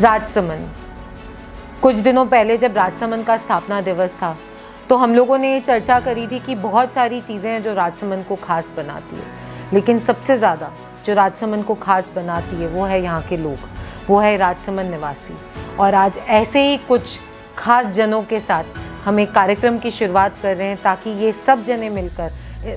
राजसमंद। कुछ दिनों पहले जब राजसमंद का स्थापना दिवस था तो हम लोगों ने ये चर्चा करी थी कि बहुत सारी चीज़ें हैं जो राजसमंद को खास बनाती है, लेकिन सबसे ज़्यादा जो राजसमंद को खास बनाती है वो है यहाँ के लोग, वो है राजसमंद निवासी। और आज ऐसे ही कुछ खास जनों के साथ हम एक कार्यक्रम की शुरुआत कर रहे हैं ताकि ये सब जने मिलकर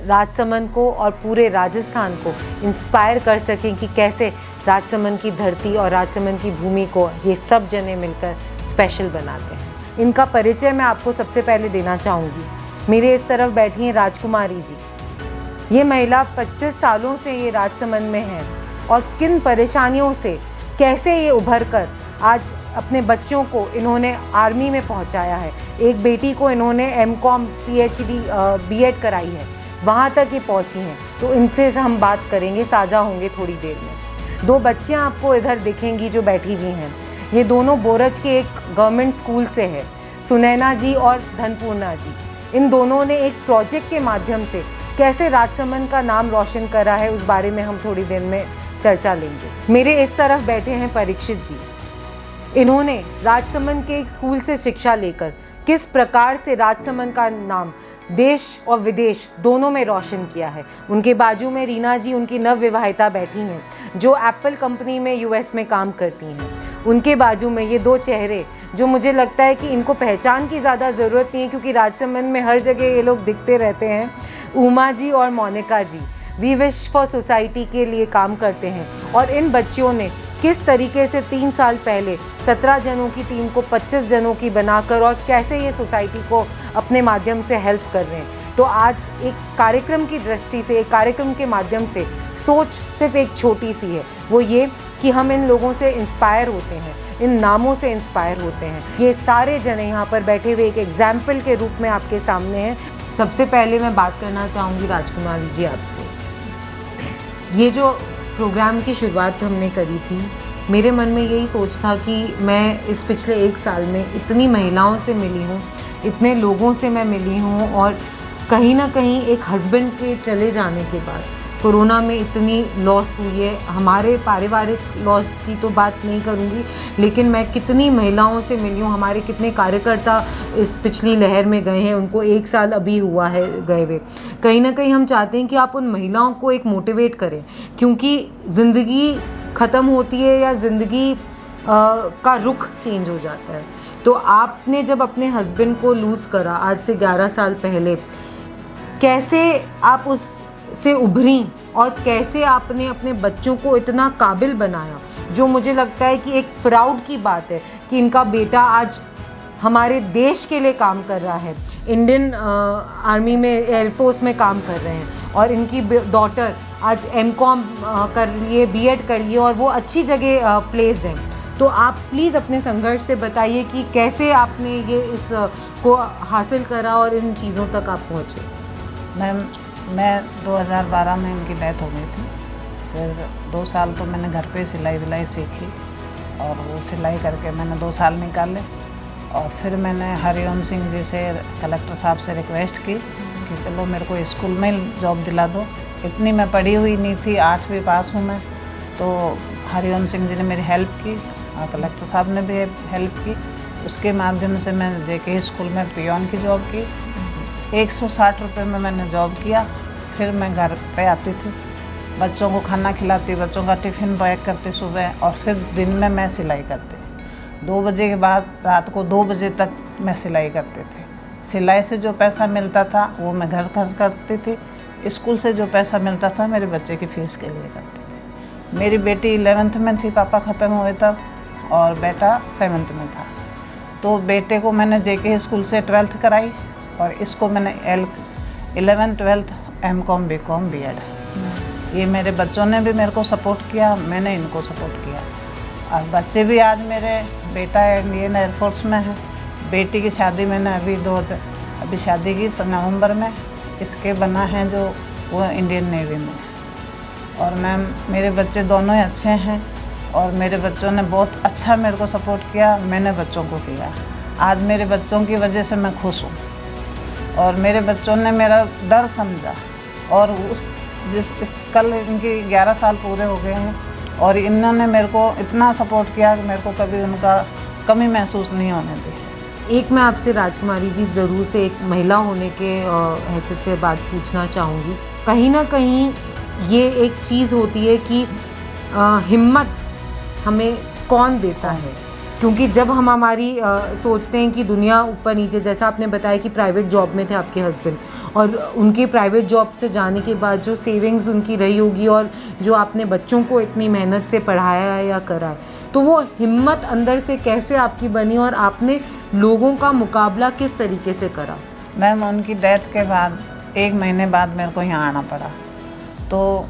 राजसमंद को और पूरे राजस्थान को इंस्पायर कर सकें कि कैसे राजसमंद की धरती और राजसमंद की भूमि को ये सब जने मिलकर स्पेशल बनाते हैं। इनका परिचय मैं आपको सबसे पहले देना चाहूँगी। मेरे इस तरफ बैठी हैं राजकुमारी जी। ये महिला 25 सालों से ये राजसमंद में है और किन परेशानियों से कैसे ये उभर कर आज अपने बच्चों को इन्होंने आर्मी में पहुंचाया है। एक बेटी को इन्होंने एमकॉम पीएचडी बीएड कराई है, वहाँ तक ये पहुंची हैं। तो इनसे हम बात करेंगे, साझा होंगे थोड़ी देर में। 2 बच्चियाँ आपको इधर दिखेंगी जो बैठी हुई हैं, ये दोनों बोरज के एक गवर्नमेंट स्कूल से है, सुनैना जी और धनपूर्णा जी। इन दोनों ने एक प्रोजेक्ट के माध्यम से कैसे राजसमंद का नाम रोशन करा है उस बारे में हम थोड़ी देर में चर्चा लेंगे। मेरे इस तरफ बैठे हैं परीक्षित जी। इन्होंने राजसमंद के एक स्कूल से शिक्षा लेकर किस प्रकार से राजसमंद का नाम देश और विदेश दोनों में रोशन किया है। उनके बाजू में रीना जी, उनकी नवविवाहिता बैठी हैं जो एप्पल कंपनी में यूएस में काम करती हैं। उनके बाजू में ये 2 चेहरे जो मुझे लगता है कि इनको पहचान की ज़्यादा ज़रूरत नहीं है क्योंकि राजसमंद में हर जगह ये लोग दिखते रहते हैं। उमा जी और मोनिका जी वी विश फॉर सोसाइटी के लिए काम करते हैं और इन बच्चियों ने किस तरीके से 3 साल पहले 17 जनों की टीम को 25 जनों की बनाकर और कैसे ये सोसाइटी को अपने माध्यम से हेल्प कर रहे हैं। तो आज एक कार्यक्रम की दृष्टि से, एक कार्यक्रम के माध्यम से सोच सिर्फ एक छोटी सी है, वो ये कि हम इन लोगों से इंस्पायर होते हैं, इन नामों से इंस्पायर होते हैं। ये सारे जने यहाँ पर बैठे हुए एक एग्जाम्पल के रूप में आपके सामने हैं। सबसे पहले मैं बात करना चाहूँगी राजकुमारी जी आपसे। ये जो प्रोग्राम की शुरुआत हमने करी थी, मेरे मन में यही सोच था कि मैं इस पिछले 1 साल में इतनी महिलाओं से मिली हूँ, इतने लोगों से मैं मिली हूँ और कहीं ना कहीं एक हस्बैंड के चले जाने के बाद कोरोना में इतनी लॉस हुई है। हमारे पारिवारिक लॉस की तो बात नहीं करूँगी, लेकिन मैं कितनी महिलाओं से मिली हूँ, हमारे कितने कार्यकर्ता इस पिछली लहर में गए हैं, उनको 1 साल अभी हुआ है गए हुए। कहीं ना कहीं हम चाहते हैं कि आप उन महिलाओं को एक मोटिवेट करें, क्योंकि ज़िंदगी ख़त्म होती है या ज़िंदगी का रुख चेंज हो जाता है। तो आपने जब अपने हस्बैंड को लूज़ करा आज से 11 साल पहले, कैसे आप उससे उभरी और कैसे आपने अपने बच्चों को इतना काबिल बनाया, जो मुझे लगता है कि एक प्राउड की बात है कि इनका बेटा आज हमारे देश के लिए काम कर रहा है, इंडियन आर्मी में, एयरफोर्स में काम कर रहे हैं और इनकी डॉटर आज एमकॉम कर लिए, बीएड कर लिए और वो अच्छी जगह प्लेस्ड हैं। तो आप प्लीज़ अपने संघर्ष से बताइए कि कैसे आपने ये इस को हासिल करा और इन चीज़ों तक आप पहुँचे। मैम, मैं 2012 में इनकी डेथ हो गई थी। फिर 2 साल तो मैंने घर पे सिलाई विलाई सीखी और वो सिलाई करके मैंने 2 साल निकाले। और फिर मैंने हरिओम सिंह जी से, कलेक्टर साहब से रिक्वेस्ट की कि चलो मेरे को स्कूल में जॉब दिला दो। इतनी मैं पढ़ी हुई नहीं थी, 8वीं पास हूँ मैं। तो हरिओम सिंह जी ने मेरी हेल्प की और कलेक्टर साहब ने भी हेल्प की। उसके माध्यम से मैं जेके स्कूल में पियोन की जॉब की। 160 रुपये में मैंने जॉब किया। फिर मैं घर पे आती थी, बच्चों को खाना खिलाती, बच्चों का टिफ़िन पैक करती सुबह, और फिर दिन में मैं सिलाई करती। 2 बजे के बाद रात को 2 बजे तक मैं सिलाई करती थी। सिलाई से जो पैसा मिलता था वो मैं घर खर्च करती थी। स्कूल से जो पैसा मिलता था मेरे बच्चे की फ़ीस के लिए करती थी। मेरी बेटी 11th में थी, पापा ख़त्म हुए तब, और बेटा 7th में था। तो बेटे को मैंने जेके स्कूल से 12th कराई और इसको मैंने 11th 12th MCom BCom BEd. ये मेरे बच्चों ने भी मेरे को सपोर्ट किया, मैंने इनको सपोर्ट किया। और बच्चे भी आज मेरे, बेटा इंडियन एयरफोर्स में है, बेटी की शादी मैंने अभी शादी की नवंबर में, इसके बना है जो वो इंडियन नेवी में। और मैम, मेरे बच्चे दोनों ही अच्छे हैं और मेरे बच्चों ने बहुत अच्छा मेरे को सपोर्ट किया, मैंने बच्चों को किया। आज मेरे बच्चों की वजह से मैं खुश हूँ और मेरे बच्चों ने मेरा डर समझा। और कल इनके 11 साल पूरे हो गए हैं और इन्होंने मेरे को इतना सपोर्ट किया कि मेरे को कभी उनका कमी महसूस नहीं होने दी। एक मैं आपसे राजकुमारी जी ज़रूर से एक महिला होने के हैसियत से बात पूछना चाहूँगी। कहीं ना कहीं ये एक चीज़ होती है कि हिम्मत हमें कौन देता है, क्योंकि जब हम हमारी सोचते हैं कि दुनिया ऊपर नीचे, जैसा आपने बताया कि प्राइवेट जॉब में थे आपके हस्बैंड, और उनके प्राइवेट जॉब से जाने के बाद जो सेविंग्स उनकी रही होगी और जो आपने बच्चों को इतनी मेहनत से पढ़ाया है या करा है, तो वो हिम्मत अंदर से कैसे आपकी बनी और आपने लोगों का मुकाबला किस तरीके से करा? मैम उनकी डेथ के बाद 1 महीने बाद मेरे को यहाँ आना पड़ा, तो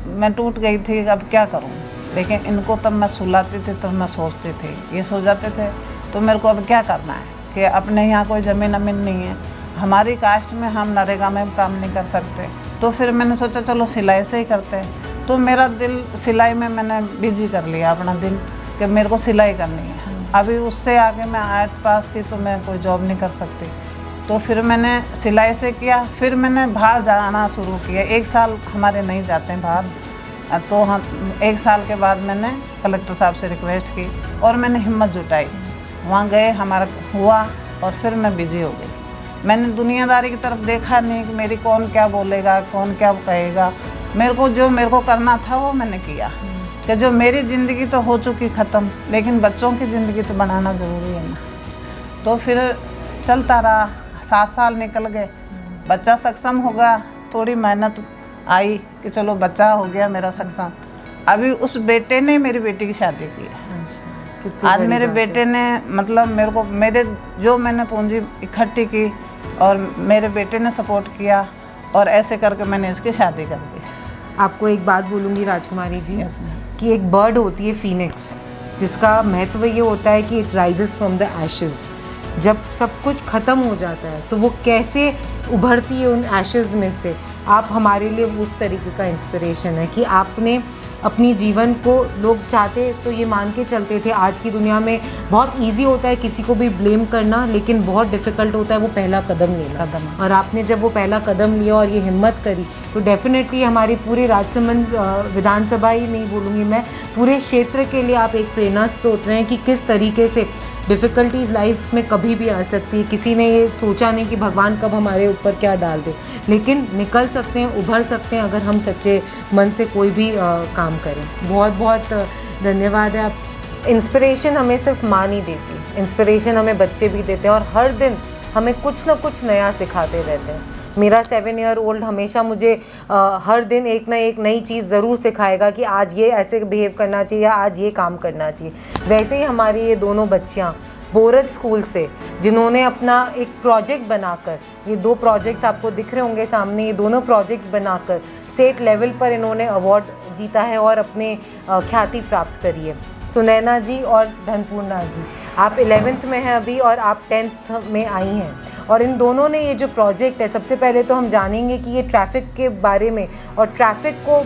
मैं टूट गई थी, अब क्या करूँ। लेकिन इनको तब मैं सुलाती थी, तब मैं सोचती थी, ये सो जाते थे तो मेरे को अब क्या करना है कि अपने यहाँ कोई ज़मीन अमीन नहीं है, हमारी कास्ट में हम नरेगा में काम नहीं कर सकते। तो फिर मैंने सोचा चलो सिलाई से ही करते हैं। तो मेरा दिल सिलाई में मैंने बिजी कर लिया अपना दिन कि मेरे को सिलाई करनी है। अभी उससे आगे मैं 8th पास थी तो मैं कोई जॉब नहीं कर सकती, तो फिर मैंने सिलाई से किया। फिर मैंने बाहर जाना शुरू किया। 1 साल हमारे नहीं जाते हैं बाहर, तो हम 1 साल के बाद मैंने कलेक्टर साहब से रिक्वेस्ट की और मैंने हिम्मत जुटाई, वहाँ गए, हमारा हुआ और फिर मैं बिजी हो गई। मैंने दुनियादारी की तरफ देखा नहीं कि मेरी कौन क्या बोलेगा, कौन क्या कहेगा। मेरे को जो मेरे को करना था वो मैंने किया, कि जो मेरी ज़िंदगी तो हो चुकी ख़त्म, लेकिन बच्चों की ज़िंदगी तो बनाना ज़रूरी है ना। तो फिर चलता रहा, 7 साल निकल गए, बच्चा सक्षम होगा, थोड़ी मेहनत आई कि चलो बच्चा हो गया मेरा सक्षम। अभी उस बेटे ने मेरी बेटी की शादी की है। आज मेरे बेटे ने मतलब मेरे को जो मैंने पूंजी इकट्ठी की और मेरे बेटे ने सपोर्ट किया और ऐसे करके मैंने इसकी शादी कर दी। आपको एक बात बोलूँगी राजकुमारी जी, कि एक बर्ड होती है फीनिक्स, जिसका महत्व ये होता है कि it rises from the ashes. जब सब कुछ ख़त्म हो जाता है तो वो कैसे उभरती है उन एशेज़ में से। आप हमारे लिए उस तरीके का इंस्पिरेशन है कि आपने अपनी जीवन को, लोग चाहते तो ये मान के चलते थे, आज की दुनिया में बहुत इजी होता है किसी को भी ब्लेम करना, लेकिन बहुत डिफ़िकल्ट होता है वो पहला कदम लेना। और आपने जब वो पहला कदम लिया और ये हिम्मत करी, तो डेफिनेटली हमारी पूरे राजसमंद विधानसभा ही नहीं बोलूँगी मैं, पूरे क्षेत्र के लिए आप एक प्रेरणा स्रोत रहे हैं कि किस तरीके से डिफ़िकल्टीज़ लाइफ में कभी भी आ सकती है। किसी ने ये सोचा नहीं कि भगवान कब हमारे ऊपर क्या डाल दे, लेकिन निकल सकते हैं, उभर सकते हैं अगर हम सच्चे मन से कोई भी काम करें। बहुत बहुत धन्यवाद है। आप इंस्पिरेशन हमें सिर्फ माँ नहीं देती, इंस्पिरेशन हमें बच्चे भी देते हैं और हर दिन हमें कुछ ना कुछ नया सिखाते रहते हैं। मेरा 7 ईयर ओल्ड हमेशा मुझे हर दिन एक ना एक नई चीज़ ज़रूर सिखाएगा कि आज ये ऐसे बिहेव करना चाहिए या आज ये काम करना चाहिए। वैसे ही हमारी ये दोनों बच्चियाँ बोरज स्कूल से, जिन्होंने अपना एक प्रोजेक्ट बनाकर, ये 2 प्रोजेक्ट्स आपको दिख रहे होंगे सामने, ये दोनों प्रोजेक्ट्स बनाकर स्टेट लेवल पर इन्होंने अवार्ड जीता है और अपने ख्याति प्राप्त करी है। सुनैना जी और धनपूर्णा जी, आप 11th में हैं अभी और आप 10th में आई हैं, और इन दोनों ने ये जो प्रोजेक्ट है, सबसे पहले तो हम जानेंगे कि ये ट्रैफ़िक के बारे में और ट्रैफ़िक को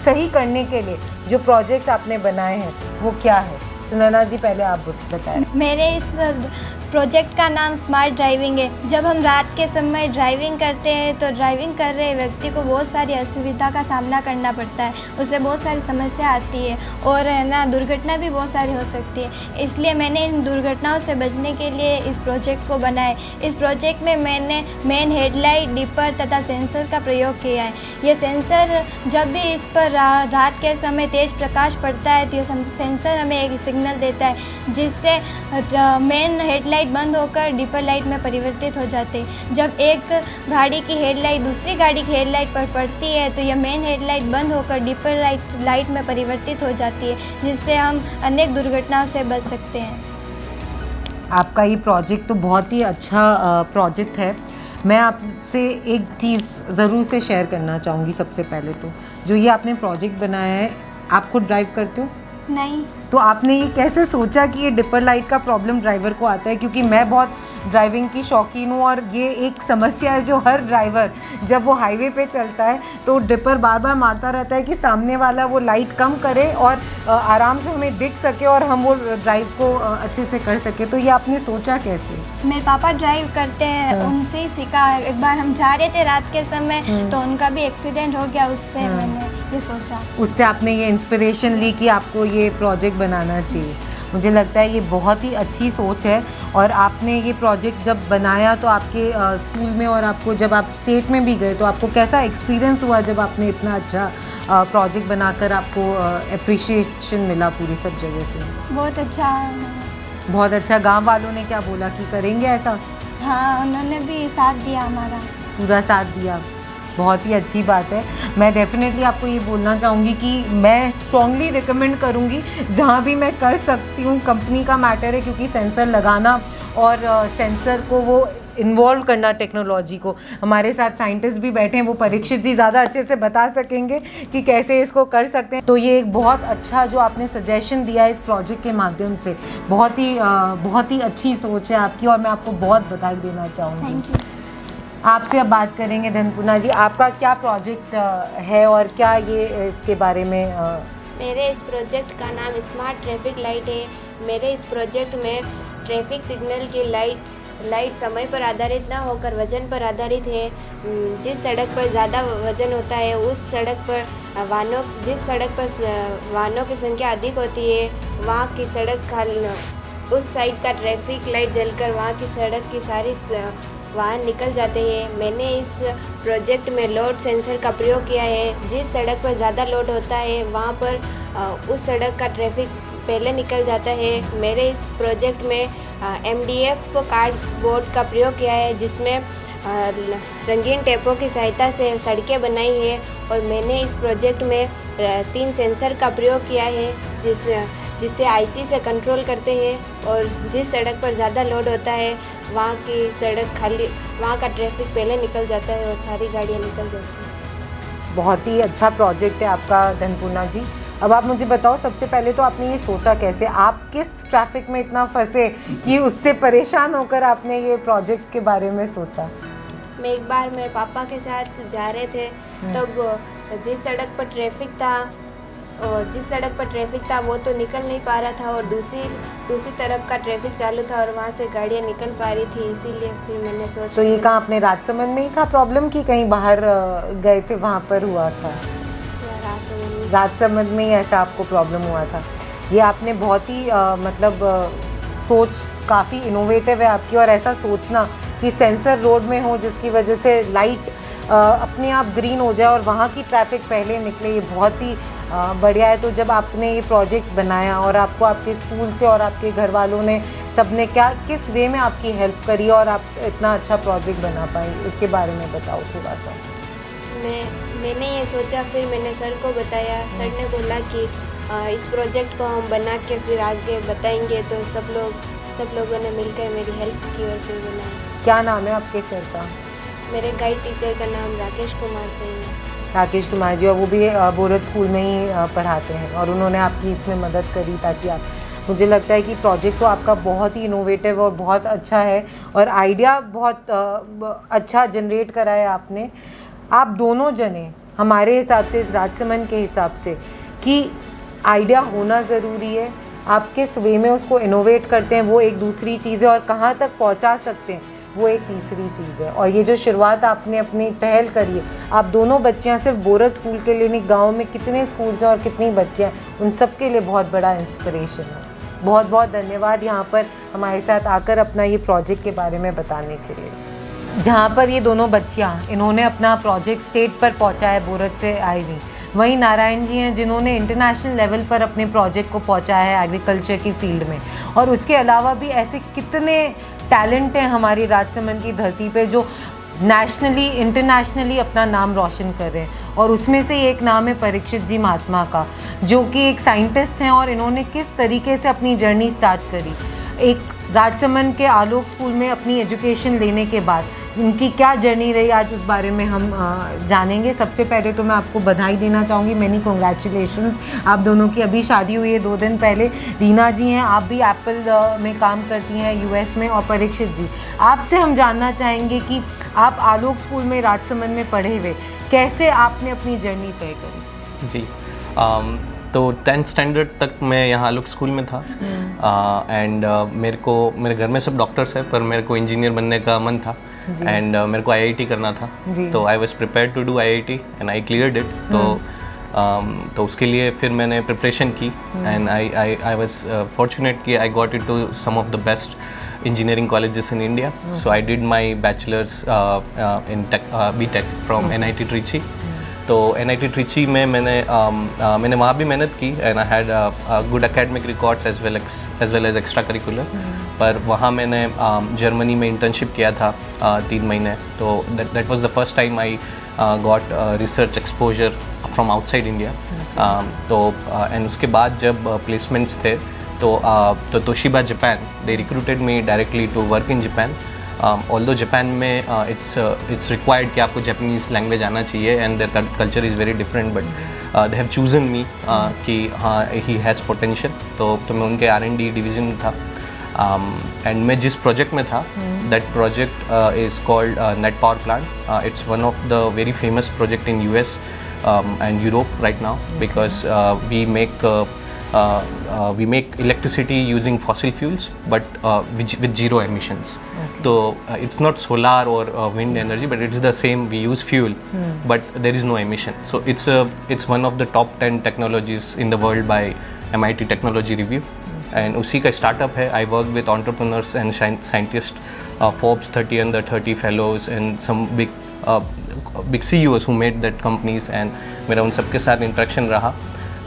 सही करने के लिए जो प्रोजेक्ट्स आपने बनाए हैं वो क्या है। सुनैना जी पहले आप बताएं। मेरे इस प्रोजेक्ट का नाम स्मार्ट ड्राइविंग है। जब हम रात के समय ड्राइविंग करते हैं तो ड्राइविंग कर रहे व्यक्ति को बहुत सारी असुविधा का सामना करना पड़ता है, उससे बहुत सारी समस्या आती है और है ना, दुर्घटना भी बहुत सारी हो सकती है। इसलिए मैंने इन दुर्घटनाओं से बचने के लिए इस प्रोजेक्ट को बनाया। इस प्रोजेक्ट में मैंने मेन हेडलाइट, डिपर तथा सेंसर का प्रयोग किया है। ये सेंसर जब भी इस पर रात के समय तेज़ प्रकाश पड़ता है तो ये सेंसर हमें एक सिग्नल देता है, जिससे मेन हेडलाइट बंद होकर डिपर लाइट में परिवर्तित हो जाते हैं। जब एक गाड़ी की हेडलाइट दूसरी गाड़ी की हेडलाइट पर पड़ती है तो यह मेन हेडलाइट बंद होकर डिपर लाइट में परिवर्तित हो जाती है, जिससे हम अनेक दुर्घटनाओं से बच सकते हैं। आपका ये प्रोजेक्ट तो बहुत ही अच्छा प्रोजेक्ट है। मैं आपसे एक चीज़ ज़रूर से शेयर करना चाहूँगी। सबसे पहले तो जो ये आपने प्रोजेक्ट बनाया है, आप खुद ड्राइव करते हो? नहीं। तो आपने ये कैसे सोचा कि ये डिपर लाइट का प्रॉब्लम ड्राइवर को आता है? क्योंकि मैं बहुत ड्राइविंग की शौकीन हूँ और ये एक समस्या है जो हर ड्राइवर जब वो हाईवे पे चलता है तो डिपर बार बार मारता रहता है कि सामने वाला वो लाइट कम करे और आराम से हमें दिख सके और हम वो ड्राइव को अच्छे से कर सके। तो ये आपने सोचा कैसे? मेरे पापा ड्राइव करते हैं, उनसे ही सीखा। एक बार हम जा रहे थे रात के समय तो उनका भी एक्सीडेंट हो गया, उससे मैंने ये सोचा। उससे आपने ये इंस्पिरेशन ली कि आपको ये प्रोजेक्ट बनाना चाहिए। मुझे लगता है ये बहुत ही अच्छी सोच है। और आपने ये प्रोजेक्ट जब बनाया तो आपके स्कूल में, और आपको जब आप स्टेट में भी गए तो आपको कैसा एक्सपीरियंस हुआ जब आपने इतना अच्छा प्रोजेक्ट बनाकर आपको अप्रिशिएशन मिला पूरी सब जगह से? बहुत अच्छा। बहुत अच्छा। गांव वालों ने क्या बोला कि करेंगे ऐसा? हाँ, उन्होंने भी साथ दिया हमारा। पूरा साथ दिया। बहुत ही अच्छी बात है। मैं डेफिनेटली आपको ये बोलना चाहूँगी कि मैं स्ट्रांगली रिकमेंड करूँगी जहाँ भी मैं कर सकती हूँ। कंपनी का मैटर है क्योंकि सेंसर लगाना और सेंसर को वो इन्वॉल्व करना टेक्नोलॉजी को। हमारे साथ साइंटिस्ट भी बैठे हैं, वो परीक्षित जी ज़्यादा अच्छे से बता सकेंगे कि कैसे इसको कर सकते हैं। तो ये एक बहुत अच्छा जो आपने सजेशन दिया है इस प्रोजेक्ट के माध्यम से, बहुत ही अच्छी सोच है आपकी, और मैं आपको बहुत बधाई देना चाहूँगी। Thank you. आपसे अब बात करेंगे धनपूर्णा जी, आपका क्या प्रोजेक्ट है और क्या ये इसके बारे में? मेरे इस प्रोजेक्ट का नाम स्मार्ट ट्रैफिक लाइट है। मेरे इस प्रोजेक्ट में ट्रैफिक सिग्नल की लाइट समय पर आधारित ना होकर वजन पर आधारित है। जिस सड़क पर ज़्यादा वजन होता है उस सड़क पर जिस सड़क पर वाहनों की संख्या अधिक होती है वहाँ की सड़क उस साइड का ट्रैफिक लाइट जलकर वहाँ की सड़क की सारी वाहन निकल जाते हैं। मैंने इस प्रोजेक्ट में लोड सेंसर का प्रयोग किया है। जिस सड़क पर ज़्यादा लोड होता है वहाँ पर उस सड़क का ट्रैफिक पहले निकल जाता है। मेरे इस प्रोजेक्ट में MDF कार्डबोर्ड का प्रयोग किया है जिसमें रंगीन टेपों की सहायता से सड़कें बनाई है। और मैंने इस प्रोजेक्ट में 3 सेंसर का प्रयोग किया है जिससे IC से कंट्रोल करते हैं। और जिस सड़क पर ज़्यादा लोड होता है वहाँ की सड़क खाली, वहाँ का ट्रैफिक पहले निकल जाता है और सारी गाड़ियाँ निकल जाती हैं। बहुत ही अच्छा प्रोजेक्ट है आपका धनपूर्णा जी। अब आप मुझे बताओ, सबसे पहले तो आपने ये सोचा कैसे? आप किस ट्रैफिक में इतना फंसे कि उससे परेशान होकर आपने ये प्रोजेक्ट के बारे में सोचा? मैं एक बार मेरे पापा के साथ जा रहे थे, तब जिस सड़क पर ट्रैफिक था वो तो निकल नहीं पा रहा था और दूसरी तरफ का ट्रैफिक चालू था और वहाँ से गाड़ियाँ निकल पा रही थी। इसीलिए फिर मैंने सोचा। तो ये कहाँ अपने राजसमंद में ही था प्रॉब्लम कि कहीं बाहर गए थे वहाँ पर हुआ था? राजसमंद में ही ऐसा आपको प्रॉब्लम हुआ था। ये आपने बहुत ही सोच काफ़ी इनोवेटिव है आपकी, और ऐसा सोचना कि सेंसर रोड में हो जिसकी वजह से लाइट अपने आप ग्रीन हो जाए और वहाँ की ट्रैफिक पहले निकले, ये बहुत ही बढ़िया है। तो जब आपने ये प्रोजेक्ट बनाया और आपको आपके स्कूल से और आपके घर वालों ने सबने किस वे में आपकी हेल्प करी और आप इतना अच्छा प्रोजेक्ट बना पाए, उसके बारे में बताओ थोड़ा सा। मैंने ये सोचा, फिर मैंने सर को बताया। सर ने बोला कि इस प्रोजेक्ट को हम बना के फिर आगे बताएंगे। तो सब लोगों ने मिलकर मेरी हेल्प की और फिर बनाया। क्या नाम है आपके सर का? मेरे गाइड टीचर का नाम राकेश कुमार सिंह है। राकेश कुमार जी, और वो भी बोरज स्कूल में ही पढ़ाते हैं, और उन्होंने आपकी इसमें मदद करी ताकि आप, मुझे लगता है कि प्रोजेक्ट तो आपका बहुत ही इनोवेटिव और बहुत अच्छा है और आइडिया बहुत अच्छा जनरेट करा है आपने। आप दोनों जने हमारे हिसाब से, इस राजसमंद के हिसाब से, कि आइडिया होना ज़रूरी है, आप किस वे में उसको इनोवेट करते हैं वो एक दूसरी चीज़ है, और कहाँ तक पहुँचा सकते हैं वो एक तीसरी चीज़ है। और ये जो शुरुआत आपने अपनी पहल करी है, आप दोनों बच्चियाँ सिर्फ बोरज स्कूल के लिए नहीं, गाँव में कितने स्कूल हैं और कितनी बच्चियाँ, उन सब के लिए बहुत बड़ा इंस्पिरेशन है। बहुत बहुत धन्यवाद यहाँ पर हमारे साथ आकर अपना ये प्रोजेक्ट के बारे में बताने के लिए। जहाँ पर ये दोनों बच्चियाँ, इन्होंने अपना प्रोजेक्ट स्टेट पर पहुँचा है, बोरज से आई हुई। वहीं नारायण जी हैं जिन्होंने इंटरनेशनल लेवल पर अपने प्रोजेक्ट को पहुँचाया है एग्रीकल्चर की फील्ड में। और उसके अलावा भी ऐसे कितने टैलेंट हैं हमारी राजसमंद की धरती पे जो नेशनली इंटरनेशनली अपना नाम रोशन कर रहे हैं। और उसमें से एक नाम है परीक्षित जी महात्मा का, जो कि एक साइंटिस्ट हैं, और इन्होंने किस तरीके से अपनी जर्नी स्टार्ट करी। एक राजसमंद के आलोक स्कूल में अपनी एजुकेशन लेने के बाद इनकी क्या जर्नी रही, आज उस बारे में हम जानेंगे। सबसे पहले तो मैं आपको बधाई देना चाहूँगी, मैनी कॉन्ग्रेचुलेशंस। आप दोनों की अभी शादी हुई है 2 दिन पहले। रीना जी हैं, आप भी एप्पल में काम करती हैं US में। और परीक्षित जी, आपसे हम जानना चाहेंगे कि आप आलोक स्कूल में राजसमंद में पढ़े हुए, कैसे आपने अपनी जर्नी तय करी? जी, तो 10th स्टैंडर्ड तक मैं यहाँ आलोक स्कूल में था। एंड मेरे घर में सब डॉक्टर्स हैं, पर मेरे को इंजीनियर बनने का मन था। एंड मेरे को IIT करना था, तो I was prepare to do IIT and I cleared it. तो तो उसके लिए फिर मैंने प्रिपरेशन की एंड आई वाज फॉर्चुनेट कि I got into some of the best engineering colleges in India. So I did my bachelor's in BTech from NIT Trichy. तो NIT Trichy में मैंने वहाँ भी मेहनत की and I had good academic records as well as extra curricular. पर वहाँ मैंने जर्मनी में इंटर्नशिप किया था 3 महीने. तो that was the first time I got research exposure from outside India. तो एंड उसके बाद जब placements थे तो Toshiba Japan, they recruited me directly to work in Japan. Although Japan में it's required कि आपको Japanese language आना चाहिए and their culture is very different, but they have chosen me कि हाँ he has potential. तो मैं उनके R&D division में था and मैं जिस project में था that project is called Net Power Plant. It's one of the very famous project in US and Europe right now because we make electricity using fossil fuels but with zero emissions. So it's not solar or wind energy, but it's the same. We use fuel but there is no emission. So it's one of the top 10 technologies in the world by MIT Technology Review. And उसी का startup है. I work with entrepreneurs and scientists, Forbes 30 under 30 fellows and some big CEOs who made that companies, and मेरा उन सबके साथ interaction रहा.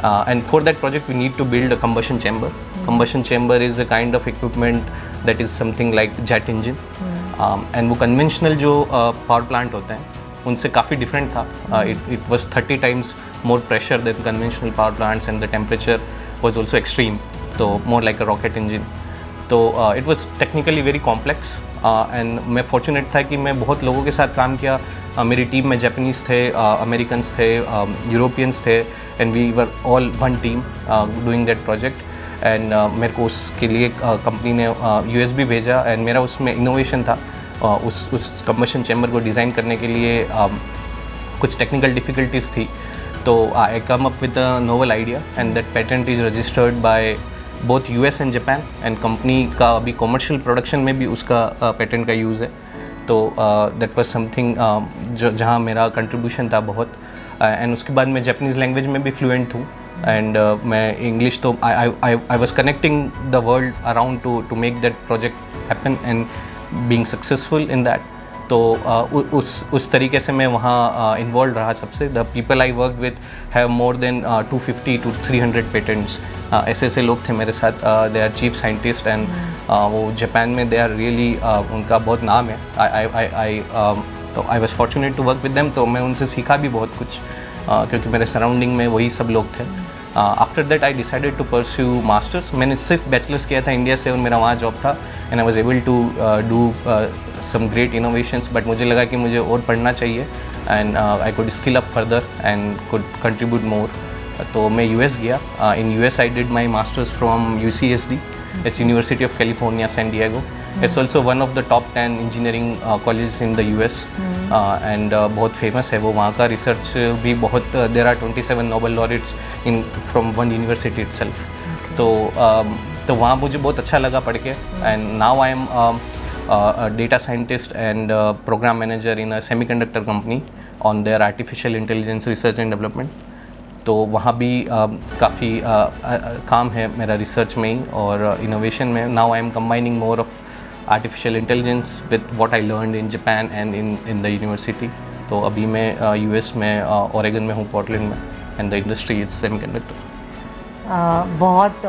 And for that project we need to build a combustion chamber. Combustion chamber is a kind of equipment that is something like jet engine. And वो conventional जो power plant होते हैं उनसे काफ़ी different था. It was 30 times more pressure than conventional power plants and the temperature was also extreme. तो more like a rocket engine. तो it was technically very complex. And मैं fortunate था कि मैं बहुत लोगों के साथ काम किया. मेरी टीम में जापानीज़ थे, अमेरिकन्स थे, यूरोपियंस थे and we were all one team doing that project. And मेरे को उसके लिए कंपनी ने USB भेजा एंड मेरा उसमें इनोवेशन था. उस कंबशन चैम्बर को डिज़ाइन करने के लिए कुछ टेक्निकल डिफ़िकल्टीज़ थी. तो I come up with a novel idea and that patent is registered by both US and Japan. And company का अभी कॉमर्शियल प्रोडक्शन में भी उसका पेटेंट का यूज़ है. तो दैट वाज समथिंग जहाँ मेरा कंट्रीब्यूशन था बहुत. एंड उसके बाद मैं जापानीज़ लैंग्वेज में भी फ्लुएंट हूँ एंड मैं इंग्लिश तो I was connecting the world around to make that project happen and being successful in that. तो उस तरीके से मैं वहाँ इन्वॉल्व रहा सबसे. The people I work with have more than 250 to 300 patents. ऐसे लोग थे मेरे साथ. They are chief scientist and वो जापान में दे आर रियली उनका बहुत नाम है. I was fortunate to work with them. तो मैं उनसे सीखा भी बहुत कुछ क्योंकि मेरे सराउंडिंग में वही सब लोग थे. After that I decided to pursue masters. मैंने सिर्फ बैचलर्स किया था इंडिया से और मेरा वहाँ जॉब था and I was able to do some great innovations. But मुझे लगा कि मुझे और पढ़ना चाहिए and I could skill up further and could contribute more. तो मैं US गया. In US I did my masters from UCSD. It's University of California, San Diego. It's also one of the top 10 engineering colleges in the US. And बहुत famous है वो. वहाँ का research भी बहुत there are 27 Nobel laureates from one university itself. तो वहाँ मुझे बहुत अच्छा लगा पढ़ के. And now I am a data scientist and program manager in a semiconductor company on their artificial intelligence research and development. तो वहाँ भी काफ़ी काम है मेरा रिसर्च में ही और इनोवेशन में. Now I am combining more of artificial intelligence with what I learned in Japan and in the university. तो अभी मैं US में ओरेगन में हूँ, पोर्टलैंड में. And the industry is semiconductor. बहुत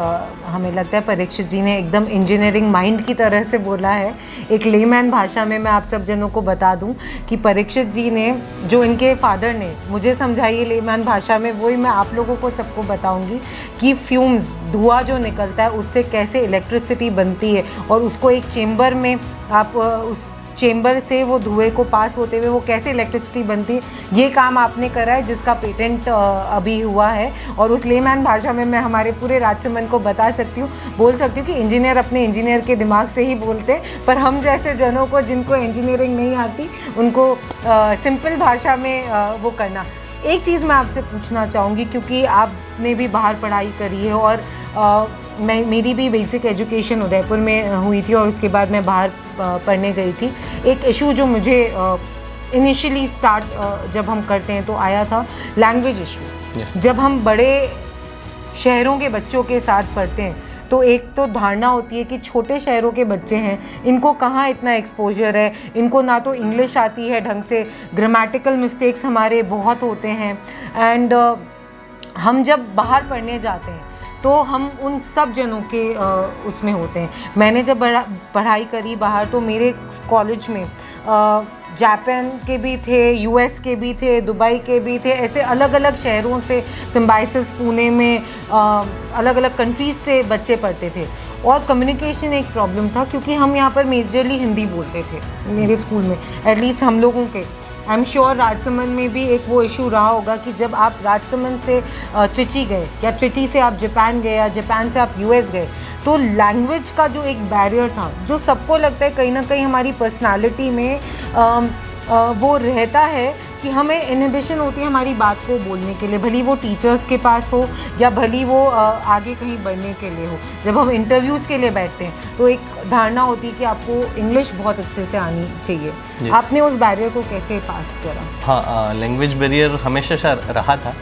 हमें लगता है परीक्षित जी ने एकदम इंजीनियरिंग माइंड की तरह से बोला है. एक लेमैन भाषा में मैं आप सब जनों को बता दूं कि परीक्षित जी ने जो इनके फादर ने मुझे समझाई लेमैन भाषा में वही मैं आप लोगों को सबको बताऊंगी कि फ्यूम्स धुआं जो निकलता है उससे कैसे इलेक्ट्रिसिटी बनती है और उसको एक चेम्बर में आप उस चेम्बर से वो धुएं को पास होते हुए वो कैसे इलेक्ट्रिसिटी बनती है ये काम आपने करा है जिसका पेटेंट अभी हुआ है. और उस लेमैन भाषा में मैं हमारे पूरे राजसमंद को बता सकती हूँ, बोल सकती हूँ कि इंजीनियर अपने इंजीनियर के दिमाग से ही बोलते हैं. पर हम जैसे जनों को जिनको इंजीनियरिंग नहीं आती उनको सिंपल भाषा में वो करना. एक चीज़ मैं आपसे पूछना चाहूँगी क्योंकि आपने भी बाहर पढ़ाई करी है और मेरी भी बेसिक एजुकेशन उदयपुर में हुई थी और उसके बाद मैं बाहर पढ़ने गई थी. एक इशू जो मुझे इनिशियली स्टार्ट जब हम करते हैं तो आया था लैंग्वेज इशू. Yes. जब हम बड़े शहरों के बच्चों के साथ पढ़ते हैं तो एक तो धारणा होती है कि छोटे शहरों के बच्चे हैं, इनको कहाँ इतना एक्सपोजर है, इनको ना तो इंग्लिश आती है ढंग से, ग्रामेटिकल मिस्टेक्स हमारे बहुत होते हैं। एंड हम जब बाहर पढ़ने जाते हैं तो हम उन सब जनों के उसमें होते हैं। मैंने जब पढ़ाई करी बाहर तो मेरे कॉलेज में जापान के भी थे, यूएस के भी थे, दुबई के भी थे, ऐसे अलग अलग शहरों से, सिम्बाइसिस पुणे में अलग अलग कंट्रीज़ से बच्चे पढ़ते थे। और कम्युनिकेशन एक प्रॉब्लम था क्योंकि हम यहाँ पर मेजरली हिंदी बोलते थे मेरे स्कूल में, एटलीस्ट हम लोगों के। आई एम श्योर राजसमंद में भी एक वो इशू रहा होगा कि जब आप राजसमंद से त्रिची गए या त्रिची से आप जापान गए या जापान से आप यूएस गए तो लैंग्वेज का जो एक बैरियर था, जो सबको लगता है कहीं ना कहीं हमारी पर्सनालिटी में वो रहता है कि हमें इनहिबिशन होती है हमारी बात को बोलने के लिए, भली वो टीचर्स के पास हो या भली वो आगे कहीं बढ़ने के लिए हो। जब हम इंटरव्यूज़ के लिए बैठते हैं तो एक धारणा होती है कि आपको इंग्लिश बहुत अच्छे से आनी चाहिए। आपने उस बैरियर को कैसे पास करा? हाँ, लैंग्वेज बैरियर हमेशा से रहा था।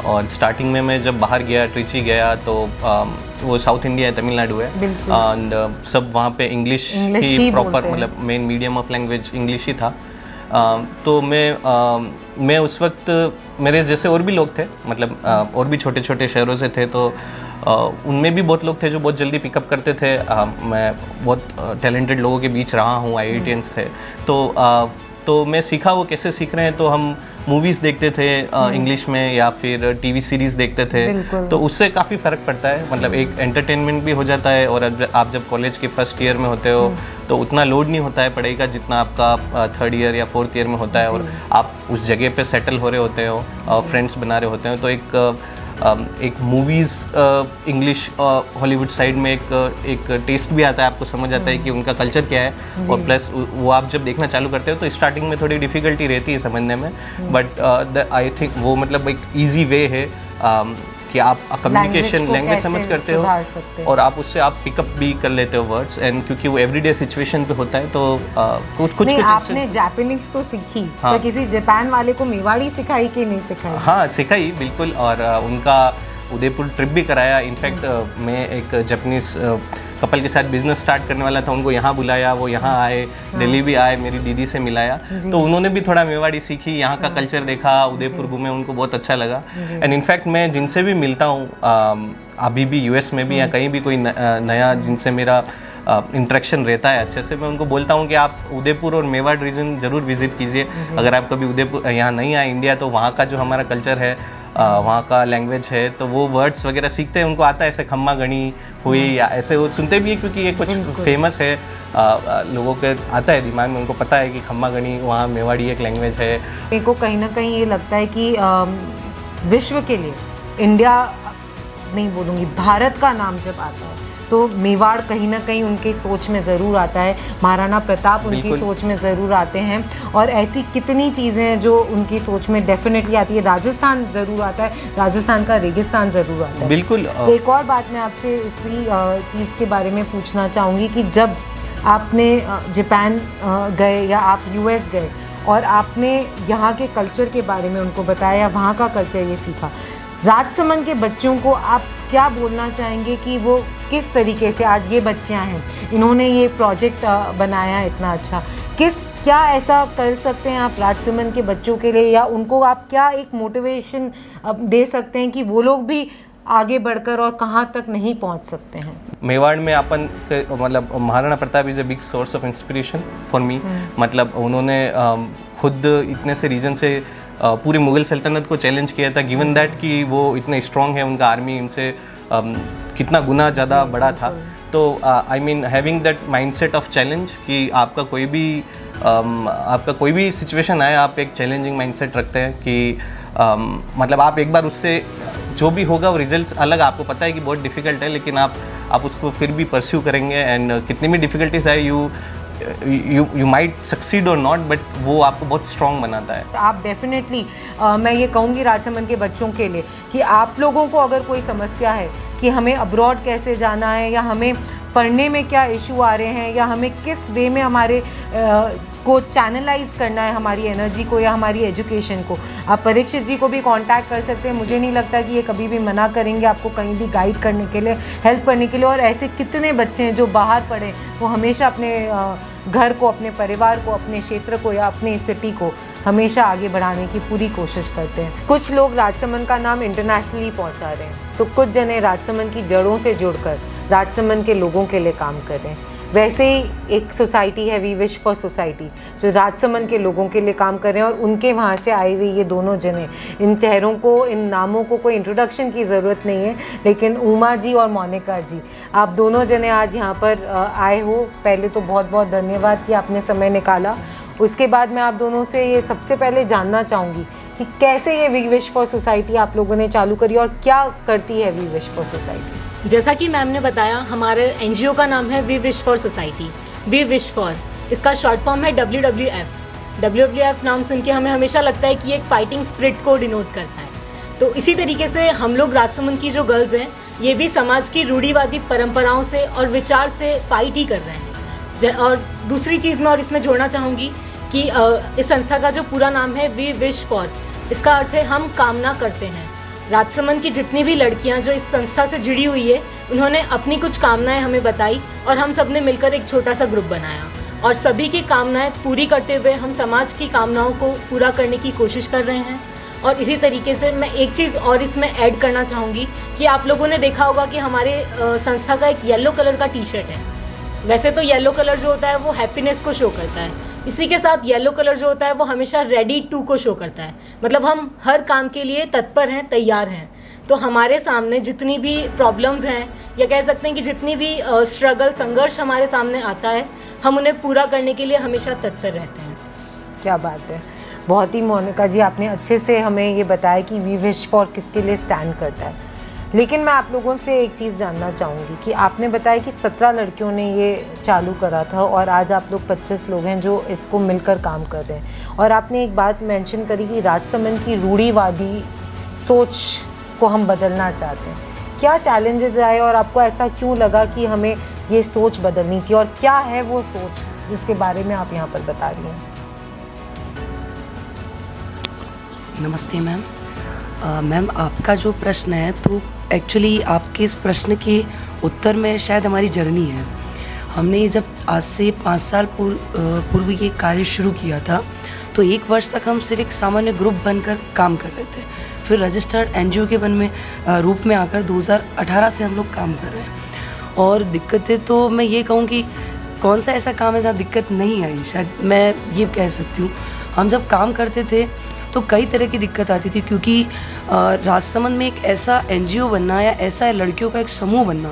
और स्टार्टिंग में मैं जब बाहर गया, ट्रिची गया, तो वो साउथ इंडिया है, तमिलनाडु है, एंड सब वहाँ पे इंग्लिश ही प्रॉपर, मतलब main medium of language English ही था। तो मैं उस वक्त, मेरे जैसे और भी लोग थे, मतलब और भी छोटे छोटे शहरों से थे, तो उनमें भी बहुत लोग थे जो बहुत जल्दी पिकअप करते थे। मैं बहुत टैलेंटेड लोगों के बीच रहा हूँ, IITians थे, तो मैं सीखा वो कैसे सीख रहे हैं। तो हम मूवीज़ देखते थे इंग्लिश में या फिर टीवी सीरीज़ देखते थे, तो उससे काफ़ी फ़र्क पड़ता है। मतलब एक एंटरटेनमेंट भी हो जाता है, और आप जब कॉलेज के फर्स्ट ईयर में होते हो तो उतना लोड नहीं होता है पढ़ाई का जितना आपका थर्ड ईयर या फोर्थ ईयर में होता है, और आप उस जगह पे सेटल हो रहे होते हो, फ्रेंड्स बना रहे होते हो। तो एक मूवीज़ इंग्लिश हॉलीवुड साइड में एक टेस्ट भी आता है, आपको समझ आता है कि उनका कल्चर क्या है, और प्लस वो आप जब देखना चालू करते हो तो स्टार्टिंग में थोड़ी डिफ़िकल्टी रहती है समझने में, बट आई थिंक वो मतलब एक ईजी वे है कि आप कम्युनिकेशन लैंग्वेज समझ करते हो और आप उससे आप पिकअप भी कर लेते हो वर्ड्स, एंड क्योंकि वो एवरीडे सिचुएशन पे होता है तो कुछ आपने जापानीज तो सीखी, हाँ। तो किसी जापान वाले को मेवाड़ी सिखाई कि नहीं सिखाई? हाँ, सिखाई बिल्कुल, और उनका उदयपुर ट्रिप भी कराया। इनफैक्ट मैं एक जापानीज कपल के साथ बिजनेस स्टार्ट करने वाला था, उनको यहाँ बुलाया, वो यहाँ आए, दिल्ली भी आए, मेरी दीदी से मिलाया, तो उन्होंने भी थोड़ा मेवाड़ी सीखी, यहाँ का कल्चर देखा, उदयपुर घूमे, उनको बहुत अच्छा लगा। एंड इनफैक्ट मैं जिनसे भी मिलता हूँ अभी भी यूएस में भी या कहीं भी कोई नया जिनसे मेरा इंटरेक्शन रहता है अच्छे से, मैं उनको बोलता हूँ कि आप उदयपुर और मेवाड़ रीजन ज़रूर विजिट कीजिए। अगर आप कभी उदयपुर यहाँ नहीं आए इंडिया, तो वहाँ का जो हमारा कल्चर है, वहाँ का लैंग्वेज है, तो वो वर्ड्स वगैरह सीखते हैं, उनको आता है, ऐसे खम्मा गणी हुई या ऐसे वो सुनते भी है क्योंकि ये कुछ फेमस है, लोगों के आता है दिमाग में, उनको पता है कि खम्मा गणी वहाँ मेवाड़ी एक लैंग्वेज है। मेरे को कहीं ना कहीं ये लगता है कि विश्व के लिए, इंडिया नहीं बोलूँगी, भारत का नाम जब आता है तो मेवाड़ कहीं ना कहीं उनकी सोच में ज़रूर आता है, महाराणा प्रताप उनकी सोच में ज़रूर आते हैं, और ऐसी कितनी चीज़ें हैं जो उनकी सोच में डेफिनेटली आती है। राजस्थान ज़रूर आता है, राजस्थान का रेगिस्तान ज़रूर आता है। बिल्कुल। एक और बात मैं आपसे इसी चीज़ के बारे में पूछना चाहूँगी कि जब आपने जापान गए या आप यूएस गए और आपने यहाँ के कल्चर के बारे में उनको बताया, वहाँ का कल्चर ये सीखा, राजसमंद के बच्चों को आप क्या बोलना चाहेंगे कि वो किस तरीके से, आज ये बच्चियाँ हैं, इन्होंने ये प्रोजेक्ट बनाया है इतना अच्छा, क्या ऐसा कर सकते हैं आप राजसमंद के बच्चों के लिए, या उनको आप क्या एक मोटिवेशन दे सकते हैं कि वो लोग भी आगे बढ़कर और कहाँ तक नहीं पहुँच सकते हैं? मेवाड़ में अपन मतलब Maharana Pratap is a big source of inspiration for me. मतलब उन्होंने खुद इतने से रीजन से पूरी मुग़ल सल्तनत को चैलेंज किया था, गिवन दैट कि वो इतने स्ट्रॉन्ग है, उनका आर्मी इनसे कितना गुना ज़्यादा बड़ा था। तो I mean having that mindset of challenge कि आपका कोई भी सिचुएशन आए, आप एक चैलेंजिंग माइंडसेट रखते हैं कि मतलब आप एक बार उससे जो भी होगा वो रिजल्ट्स अलग, आपको पता है कि बहुत डिफ़िकल्ट है, लेकिन आप उसको फिर भी परस्यू करेंगे, एंड कितनी भी डिफ़िकल्टीज आए यू माइट सक्सीड और नॉट, बट वो आपको बहुत स्ट्रॉन्ग बनाता है। आप डेफिनेटली मैं ये कहूँगी राजसमंद के बच्चों के लिए कि आप लोगों को अगर कोई समस्या है कि हमें अब्रॉड कैसे जाना है, या हमें पढ़ने में क्या इशू आ रहे हैं, या हमें किस वे में हमारे को चैनलाइज करना है हमारी एनर्जी को या हमारी एजुकेशन को, आप परीक्षित जी को भी कांटेक्ट कर सकते हैं। मुझे नहीं लगता कि ये कभी भी मना करेंगे आपको कहीं भी गाइड करने के लिए, हेल्प करने के लिए। और ऐसे कितने बच्चे हैं जो बाहर पढ़े, वो हमेशा अपने घर को, अपने परिवार को, अपने क्षेत्र को या अपने सिटी को हमेशा आगे बढ़ाने की पूरी कोशिश करते हैं। कुछ लोग राजसमंद का नाम इंटरनेशनली पहुंचा रहे हैं, तो कुछ जने राजसमंद की जड़ों से जुड़कर राजसमंद के लोगों के लिए काम कर रहे हैं। वैसे ही एक सोसाइटी है वी विश फॉर सोसाइटी, जो राजसमंद के लोगों के लिए काम कर रहे हैं। और उनके वहाँ से आए हुए ये दोनों जने, इन चेहरों को, इन नामों को कोई इंट्रोडक्शन की ज़रूरत नहीं है, लेकिन उमा जी और मोनिका जी, आप दोनों जने आज यहाँ पर आए हो। पहले तो बहुत बहुत धन्यवाद कि आपने समय निकाला। उसके बाद मैं आप दोनों से ये सबसे पहले जानना चाहूँगी कि कैसे ये वी विश फॉर सोसाइटी आप लोगों ने चालू करी और क्या करती है वी विश फॉर सोसाइटी। जैसा कि मैम ने बताया, हमारे एनजीओ का नाम है we wish for society. We wish for, इसका शॉर्ट फॉर्म है WWF। WWF नाम सुन के हमें हमेशा लगता है कि ये एक फाइटिंग स्पिरिट को डिनोट करता है। तो इसी तरीके से हम लोग राजसमंद की जो गर्ल्स हैं, ये भी समाज की रूढ़िवादी परंपराओं से और विचार से फाइट ही कर रहे हैं। और दूसरी चीज़ मैं और इसमें जोड़ना चाहूँगी कि इस संस्था का जो पूरा नाम है वी विश फॉर, इसका अर्थ है हम कामना करते हैं। राजसमंद की जितनी भी लड़कियां जो इस संस्था से जुड़ी हुई है, उन्होंने अपनी कुछ कामनाएं हमें बताई और हम सब ने मिलकर एक छोटा सा ग्रुप बनाया और सभी की कामनाएं पूरी करते हुए हम समाज की कामनाओं को पूरा करने की कोशिश कर रहे हैं। और इसी तरीके से मैं एक चीज़ और इसमें ऐड करना चाहूँगी कि आप लोगों ने देखा होगा कि हमारे संस्था का एक येलो कलर का टी-शर्ट है। वैसे तो येलो कलर जो होता है वो हैप्पीनेस को शो करता है, इसी के साथ येलो कलर जो होता है वो हमेशा रेडी टू को शो करता है, मतलब हम हर काम के लिए तत्पर हैं, तैयार हैं। तो हमारे सामने जितनी भी प्रॉब्लम्स हैं या कह सकते हैं कि जितनी भी स्ट्रगल, संघर्ष हमारे सामने आता है, हम उन्हें पूरा करने के लिए हमेशा तत्पर रहते हैं। क्या बात है, बहुत ही मोनिका जी आपने अच्छे से हमें ये बताया कि वी विश फॉर किसके लिए स्टैंड करता है। लेकिन मैं आप लोगों से एक चीज़ जानना चाहूँगी कि आपने बताया कि 17 लड़कियों ने ये चालू करा था और आज आप लोग 25 लोग हैं जो इसको मिलकर काम कर रहे हैं। और आपने एक बात मेंशन करी कि राजसमंद की रूढ़िवादी सोच को हम बदलना चाहते हैं। क्या चैलेंजेस आए और आपको ऐसा क्यों लगा कि हमें ये सोच बदलनी चाहिए, और क्या है वो सोच जिसके बारे में आप यहाँ पर बता रही हैं? नमस्ते मैम। मैम, आपका जो प्रश्न है, तो एक्चुअली आपके इस प्रश्न के उत्तर में शायद हमारी जर्नी है। हमने जब आज से 5 साल पूर्व ये कार्य शुरू किया था, तो 1 वर्ष तक हम सिर्फ एक सामान्य ग्रुप बनकर काम कर रहे थे। फिर रजिस्टर्ड एनजीओ के रूप में आकर 2018 से हम लोग काम कर रहे हैं। और दिक्कतें तो मैं ये कहूँ कि कौन सा ऐसा काम है जहाँ दिक्कत नहीं आई, शायद मैं ये कह सकती हूँ। हम जब काम करते थे तो कई तरह की दिक्कत आती थी, क्योंकि राजसमंद में एक ऐसा एनजीओ बनना या ऐसा लड़कियों का एक समूह बनना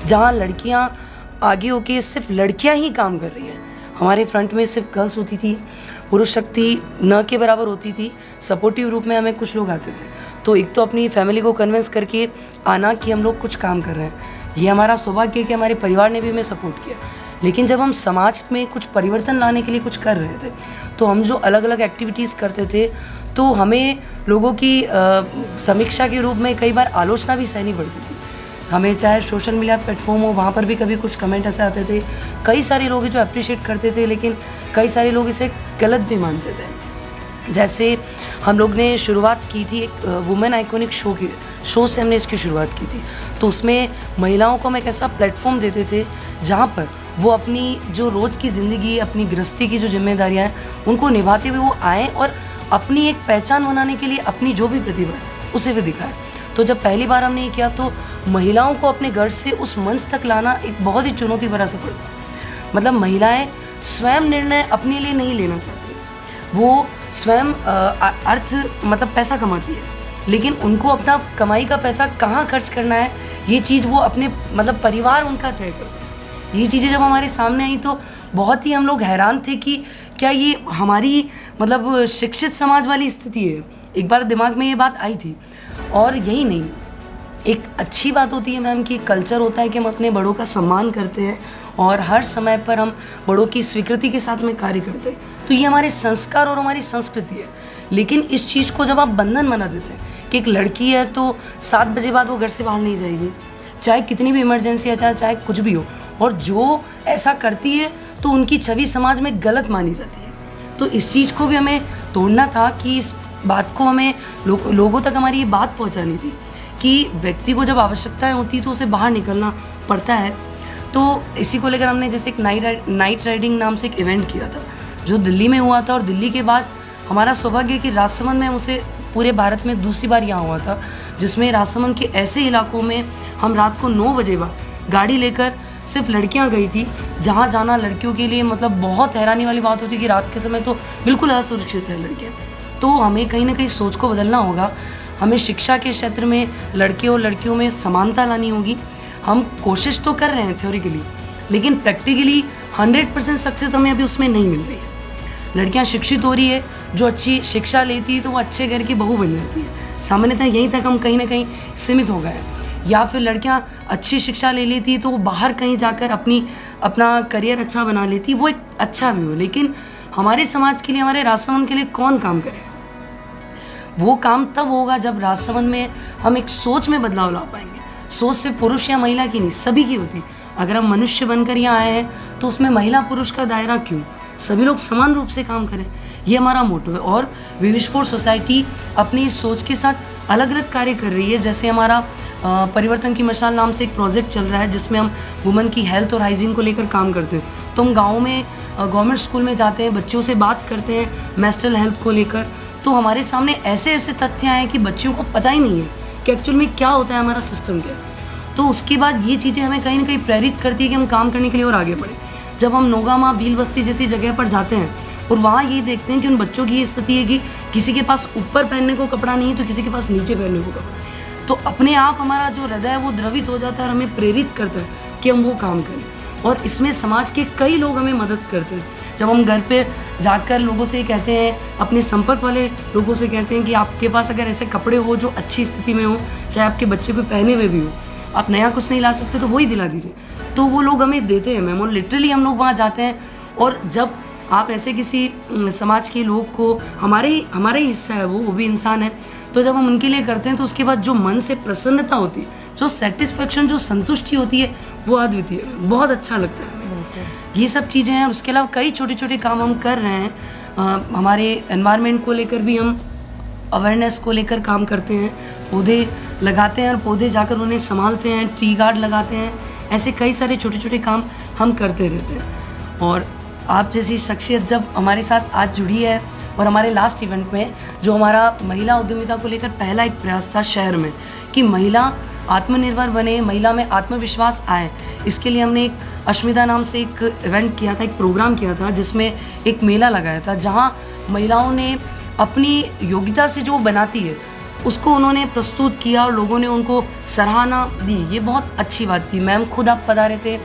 जहाँ लड़कियाँ आगे होके सिर्फ लड़कियाँ ही काम कर रही हैं। हमारे फ्रंट में सिर्फ गर्ल्स होती थी, पुरुष शक्ति न के बराबर होती थी। सपोर्टिव रूप में हमें कुछ लोग आते थे, तो एक तो अपनी फैमिली को कन्विंस करके आना कि हम लोग कुछ काम कर रहे हैं, ये हमारा सौभाग्य है कि हमारे परिवार ने भी हमें सपोर्ट किया। लेकिन जब हम समाज में कुछ परिवर्तन लाने के लिए कुछ कर रहे थे, तो हम जो अलग अलग एक्टिविटीज़ करते थे, तो हमें लोगों की समीक्षा के रूप में कई बार आलोचना भी सहनी पड़ती थी। हमें चाहे सोशल मीडिया प्लेटफॉर्म हो, वहाँ पर भी कभी कुछ कमेंट ऐसे आते थे। कई सारे लोग जो अप्रिशिएट करते थे, लेकिन कई सारे लोग इसे गलत भी मानते थे। जैसे हम लोग ने शुरुआत की थी एक वुमेन आइकॉनिक शो से हमने इसकी शुरुआत की थी। तो उसमें महिलाओं को हम एक ऐसा प्लेटफॉर्म देते थे जहाँ पर वो अपनी जो रोज़ की ज़िंदगी, अपनी गृहस्थी की जो जिम्मेदारियाँ हैं, उनको निभाते हुए वो आएँ और अपनी एक पहचान बनाने के लिए अपनी जो भी प्रतिभा है उसे भी दिखाएं। तो जब पहली बार हमने ये किया, तो महिलाओं को अपने घर से उस मंच तक लाना एक बहुत ही चुनौती भरा सफर था। मतलब महिलाएं स्वयं निर्णय अपने लिए नहीं लेना चाहती, वो स्वयं मतलब पैसा कमाती है, लेकिन उनको अपना कमाई का पैसा कहाँ खर्च करना है, ये चीज़ वो अपने मतलब परिवार उनका तय करता है। ये चीज़ें जब हमारे सामने आई तो बहुत ही हम लोग हैरान थे कि क्या ये हमारी मतलब शिक्षित समाज वाली स्थिति है। एक बार दिमाग में ये बात आई थी। और यही नहीं, एक अच्छी बात होती है मैम कि कल्चर होता है कि हम अपने बड़ों का सम्मान करते हैं और हर समय पर हम बड़ों की स्वीकृति के साथ में कार्य करते हैं। तो ये हमारे संस्कार और हमारी संस्कृति है। लेकिन इस चीज़ को जब आप बंधन बना देते हैं कि एक लड़की है तो 7 बजे बाद वो घर से बाहर नहीं जाएगी, चाहे कितनी भी इमरजेंसी है, चाहे कुछ भी हो, और जो ऐसा करती है तो उनकी छवि समाज में गलत मानी जाती है। तो इस चीज़ को भी हमें तोड़ना था कि इस बात को हमें लोगों तक हमारी ये बात पहुंचानी थी कि व्यक्ति को जब आवश्यकताएं होती तो उसे बाहर निकलना पड़ता है। तो इसी को लेकर हमने जैसे एक नाइट राइडिंग नाम से एक इवेंट किया था जो दिल्ली में हुआ था, और दिल्ली के बाद हमारा सौभाग्य कि राजसमंद में उसे पूरे भारत में दूसरी बार यहाँ हुआ था, जिसमें राजसमंद के ऐसे इलाकों में हम रात को 9 बजे बाद गाड़ी लेकर सिर्फ लड़कियां गई थी जहाँ जाना लड़कियों के लिए मतलब बहुत हैरानी वाली बात होती कि रात के समय तो बिल्कुल असुरक्षित है लड़कियाँ। तो हमें कहीं ना कहीं सोच को बदलना होगा। हमें शिक्षा के क्षेत्र में लड़के और लड़कियों में समानता लानी होगी। हम कोशिश तो कर रहे हैं थ्योरिकली, लेकिन प्रैक्टिकली 100% सक्सेस हमें अभी उसमें नहीं मिल रही है। लड़कियां शिक्षित हो रही है, जो अच्छी शिक्षा लेती है तो वो अच्छे घर की बहू बन जाती है। सामान्यतः यहीं तक हम कहीं ना कहीं सीमित हो गए हैं। या फिर लड़कियां अच्छी शिक्षा ले लेती है तो वो बाहर कहीं जाकर अपना करियर अच्छा बना लेती है, वो एक अच्छा भी हो। लेकिन हमारे समाज के लिए, हमारे राजसमंद के लिए कौन काम करे? वो काम तब होगा जब राजसमंद में हम एक सोच में बदलाव ला पाएंगे। सोच से पुरुष या महिला की नहीं, सभी की होती। अगर हम मनुष्य बनकर यहाँ आए हैं तो उसमें महिला पुरुष का दायरा क्यों? सभी लोग समान रूप से काम करें, ये हमारा मोटो है। और वी विश फॉर सोसाइटी अपनी इस सोच के साथ अलग अलग कार्य कर रही है। जैसे हमारा परिवर्तन की मशाल नाम से एक प्रोजेक्ट चल रहा है जिसमें हम वुमेन की हेल्थ और हाइजीन को लेकर काम करते हैं। तो हम गाँव में गवर्नमेंट स्कूल में जाते हैं, बच्चों से बात करते हैं मेंस्ट्रुअल हेल्थ को लेकर। तो हमारे सामने ऐसे ऐसे तथ्य आए कि बच्चों को पता ही नहीं है कि एक्चुअल में क्या होता है, हमारा सिस्टम क्या है। तो उसके बाद ये चीज़ें हमें कहीं ना कहीं प्रेरित करती है कि हम काम करने के लिए और आगे बढ़ें। जब हम नोगामा, भील बस्ती जैसी जगह पर जाते हैं और वहाँ ये देखते हैं कि उन बच्चों की ये स्थिति है कि किसी के पास ऊपर पहनने को कपड़ा नहीं है तो किसी के पास नीचे पहनने को कपड़ा है, तो अपने आप हमारा जो हृदय है वो द्रवित हो जाता है और हमें प्रेरित करता है कि हम वो काम करें। और इसमें समाज के कई लोग हमें मदद करते हैं। जब हम घर पे जाकर लोगों से कहते हैं, अपने संपर्क वाले लोगों से कहते हैं कि आपके पास अगर ऐसे कपड़े हो जो अच्छी स्थिति में हो, चाहे आपके बच्चे को पहने हुए भी हो, आप नया कुछ नहीं ला सकते तो वही दिला दीजिए, तो वो लोग हमें देते हैं मैम। और लिटरली हम लोग वहाँ जाते हैं और जब आप ऐसे किसी समाज के लोग को, हमारे ही हिस्सा है वो भी इंसान है, तो जब हम उनके लिए करते हैं तो उसके बाद जो मन से प्रसन्नता होती है, जो सेटिस्फेक्शन, जो संतुष्टि होती है, वो अद्वितीय है। बहुत अच्छा लगता है ये सब चीज़ें हैं। और उसके अलावा कई छोटे छोटे काम हम कर रहे हैं। हमारे एनवायरनमेंट को लेकर भी हम अवेयरनेस को लेकर काम करते हैं, पौधे लगाते हैं और पौधे जाकर उन्हें संभालते हैं, ट्री गार्ड लगाते हैं। ऐसे कई सारे छोटे छोटे काम हम करते रहते हैं। और आप जैसी शख्सियत जब हमारे साथ आज जुड़ी है, और हमारे लास्ट इवेंट में जो हमारा महिला उद्यमिता को लेकर पहला एक प्रयास था शहर में कि महिला आत्मनिर्भर बने, महिला में आत्मविश्वास आए, इसके लिए हमने एक अश्मिता नाम से एक इवेंट किया था, एक प्रोग्राम किया था जिसमें एक मेला लगाया था जहां महिलाओं ने अपनी योग्यता से जो बनाती है उसको उन्होंने प्रस्तुत किया और लोगों ने उनको सराहना दी। ये बहुत अच्छी बात थी। मैम खुद आप पधारे थे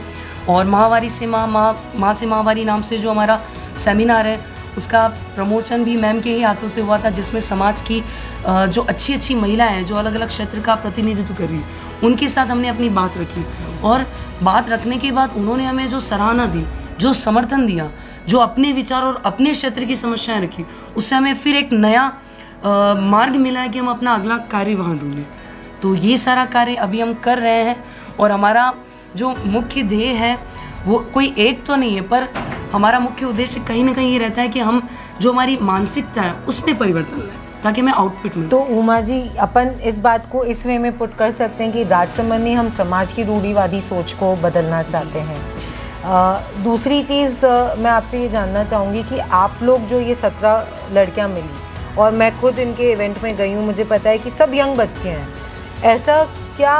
और माहवारी से माँ से माहवारी नाम से जो हमारा सेमिनार है उसका प्रमोशन भी मैम के ही हाथों से हुआ था, जिसमें समाज की जो अच्छी अच्छी महिलाएं हैं जो अलग अलग क्षेत्र का प्रतिनिधित्व कर रही है, उनके साथ हमने अपनी बात रखी। और बात रखने के बाद उन्होंने हमें जो सराहना दी, जो समर्थन दिया, जो अपने विचार और अपने क्षेत्र की समस्याएं रखी, उससे हमें फिर एक नया मार्ग मिला है कि हम अपना अगला कार्य वहाँ ढूंढें। तो ये सारा कार्य अभी हम कर रहे हैं। और हमारा जो मुख्य ध्येय है वो कोई एक तो नहीं है, पर हमारा मुख्य उद्देश्य कहीं ना कहीं ये रहता है कि हम जो हमारी मानसिकता है उसमें परिवर्तन लाएं ताकि हमें आउटपुट मिले। तो उमा जी, अपन इस बात को इस वे में पुट कर सकते हैं कि राजसमंद में हम समाज की रूढ़िवादी सोच को बदलना चाहते हैं। दूसरी चीज़ मैं आपसे ये जानना चाहूँगी कि आप लोग जो ये 17 लड़कियाँ मिली, और मैं खुद इनके इवेंट में गई हूँ, मुझे पता है कि सब यंग बच्चे हैं, ऐसा क्या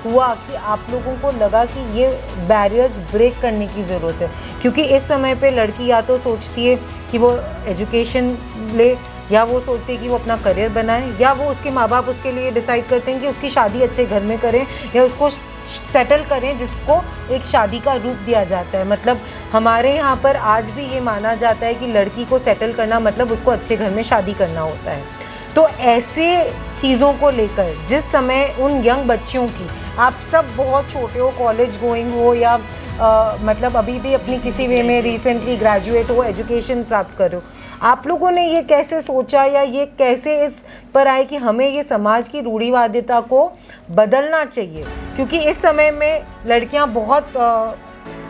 हुआ कि आप लोगों को लगा कि ये बैरियर्स ब्रेक करने की ज़रूरत है? क्योंकि इस समय पे लड़की या तो सोचती है कि वो एजुकेशन ले, या वो सोचती है कि वो अपना करियर बनाए, या वो उसके माँ बाप उसके लिए डिसाइड करते हैं कि उसकी शादी अच्छे घर में करें या उसको सेटल करें, जिसको एक शादी का रूप दिया जाता है। मतलब हमारे यहाँ पर आज भी ये माना जाता है कि लड़की को सेटल करना मतलब उसको अच्छे घर में शादी करना होता है। तो ऐसे चीज़ों को लेकर जिस समय उन यंग बच्चियों की, आप सब बहुत छोटे हो, कॉलेज गोइंग हो, या मतलब अभी भी अपनी किसी वे में रिसेंटली ग्रेजुएट हो, एजुकेशन प्राप्त करो, आप लोगों ने ये कैसे सोचा या ये कैसे इस पर आए कि हमें ये समाज की रूढ़िवादिता को बदलना चाहिए? क्योंकि इस समय में लड़कियां बहुत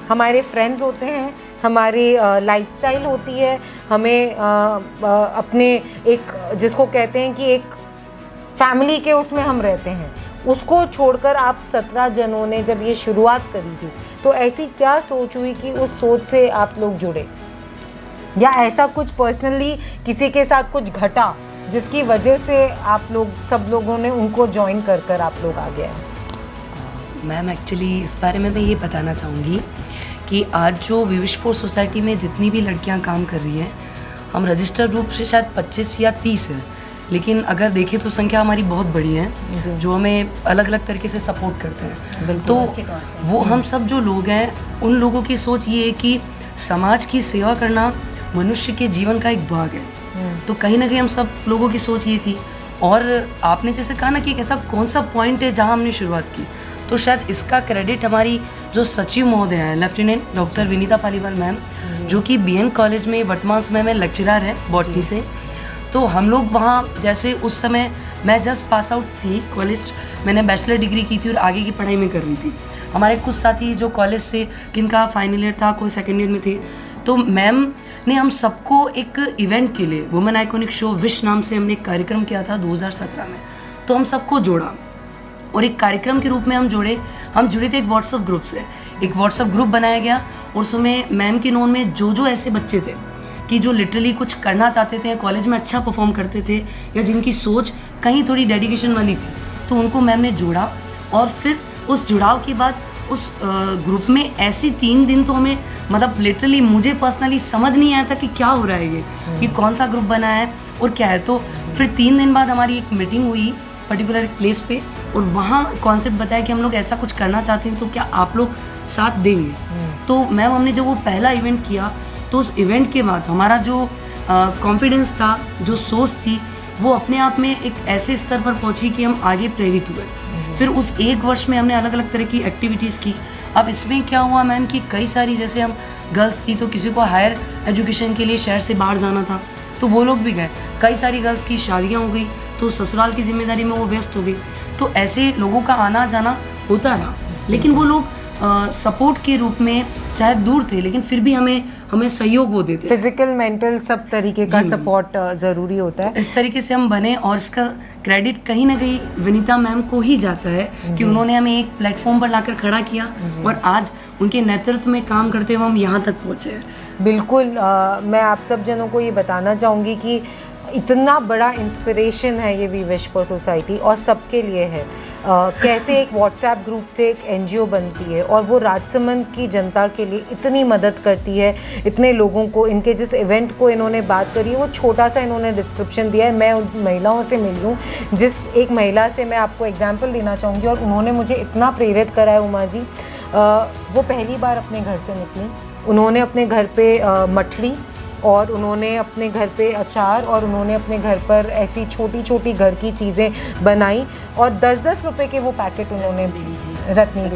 हमारे फ्रेंड्स होते हैं, हमारी लाइफस्टाइल होती है, हमें अपने एक जिसको कहते हैं कि एक फैमिली के उसमें हम रहते हैं, उसको छोड़कर आप 17 जनों ने जब ये शुरुआत करी थी तो ऐसी क्या सोच हुई कि उस सोच से आप लोग जुड़े, या ऐसा कुछ पर्सनली किसी के साथ कुछ घटा जिसकी वजह से आप लोग सब लोगों ने उनको ज्वाइन कर आप लोग आ गए? मैम एक्चुअली इस बारे में मैं ये बताना चाहूँगी कि आज जो वी विश फॉर सोसाइटी में जितनी भी लड़कियां काम कर रही हैं, हम रजिस्टर्ड रूप से शायद 25 या 30 है, लेकिन अगर देखें तो संख्या हमारी बहुत बड़ी है जो हमें अलग अलग तरीके से सपोर्ट करते हैं। तो वो हम सब जो लोग हैं उन लोगों की सोच ये है कि समाज की सेवा करना मनुष्य के जीवन का एक भाग है। तो कहीं ना कहीं हम सब लोगों की सोच ये थी। और आपने जैसे कहा ना कि एक ऐसा कौन सा पॉइंट है जहाँ हमने शुरुआत की, तो शायद इसका क्रेडिट हमारी जो सचिव महोदय है lieutenant doctor Vinita Paliwal ma'am, जो कि बीएन कॉलेज में वर्तमान समय में लेक्चरर है बॉटनी से। तो हम लोग वहाँ जैसे उस समय मैं जस्ट पास आउट थी कॉलेज, मैंने बैचलर डिग्री की थी और आगे की पढ़ाई में कर रही थी। हमारे कुछ साथी जो कॉलेज से किनका फाइनल ईयर था, कोई सेकेंड ईयर में थे, तो मैम ने हम सबको एक इवेंट के लिए वुमेन आइकॉनिक शो विश नाम से हमने एक कार्यक्रम किया था 2017 में। तो हम सबको जोड़ा और एक कार्यक्रम के रूप में हम जुड़े थे एक व्हाट्सएप ग्रुप से। एक व्हाट्सएप ग्रुप बनाया गया और उसमें मैम के नोन में जो ऐसे बच्चे थे कि जो लिटरली कुछ करना चाहते थे, कॉलेज में अच्छा परफॉर्म करते थे या जिनकी सोच कहीं थोड़ी डेडिकेशन वाली थी, तो उनको मैम ने जोड़ा। और फिर उस जुड़ाव के बाद उस ग्रुप में ऐसे 3 दिन तो हमें मतलब लिटरली मुझे पर्सनली समझ नहीं आया था कि क्या हो रहा है ये कौन सा ग्रुप बना है और क्या है। तो फिर 3 दिन बाद हमारी एक मीटिंग हुई पर्टिकुलर एक प्लेस पे और वहाँ कॉन्सेप्ट बताया कि हम लोग ऐसा कुछ करना चाहते हैं, तो क्या आप लोग साथ देंगे। तो मैम हमने जब वो पहला इवेंट किया तो उस इवेंट के बाद हमारा जो कॉन्फिडेंस था, जो सोच थी, वो अपने आप में एक ऐसे स्तर पर पहुंची कि हम आगे प्रेरित हुए। फिर उस 1 वर्ष में हमने अलग अलग तरह की एक्टिविटीज़ की। अब इसमें क्या हुआ मैम कि कई सारी जैसे हम गर्ल्स थी तो किसी को हायर एजुकेशन के लिए शहर से बाहर जाना था तो वो लोग भी गए, कई सारी गर्ल्स की शादियाँ हो गई तो ससुराल की जिम्मेदारी में वो व्यस्त हो गई। तो ऐसे लोगों का आना जाना होता रहा, लेकिन वो लोग सपोर्ट के रूप में चाहे दूर थे लेकिन फिर भी हमें सहयोग वो देते। फिजिकल मेंटल सब तरीके का सपोर्ट ज़रूरी होता है। इस तरीके से हम बने और इसका क्रेडिट कहीं ना कहीं विनीता मैम को ही जाता है कि उन्होंने हमें एक प्लेटफॉर्म पर लाकर खड़ा किया और आज उनके नेतृत्व में काम करते हुए हम यहाँ तक पहुँचे हैं। बिल्कुल मैं आप सब जनों को ये बताना चाहूँगी कि इतना बड़ा इंस्पिरेशन है ये वी विश फॉर सोसाइटी और सबके लिए है। कैसे एक व्हाट्सएप ग्रुप से एक एनजीओ बनती है और वो राजसमंद की जनता के लिए इतनी मदद करती है, इतने लोगों को। इनके जिस इवेंट को इन्होंने बात करी है वो छोटा सा इन्होंने डिस्क्रिप्शन दिया है। मैं उन महिलाओं से मिली हूँ, जिस एक महिला से मैं आपको एग्जांपल देना चाहूँगी और उन्होंने मुझे इतना प्रेरित करा है उमा जी। वो पहली बार अपने घर से निकली, उन्होंने अपने घर पे मठड़ी और उन्होंने अपने घर पे अचार और उन्होंने अपने घर पर ऐसी छोटी छोटी घर की चीज़ें बनाई और 10-10 रुपए के वो पैकेट उन्होंने रतन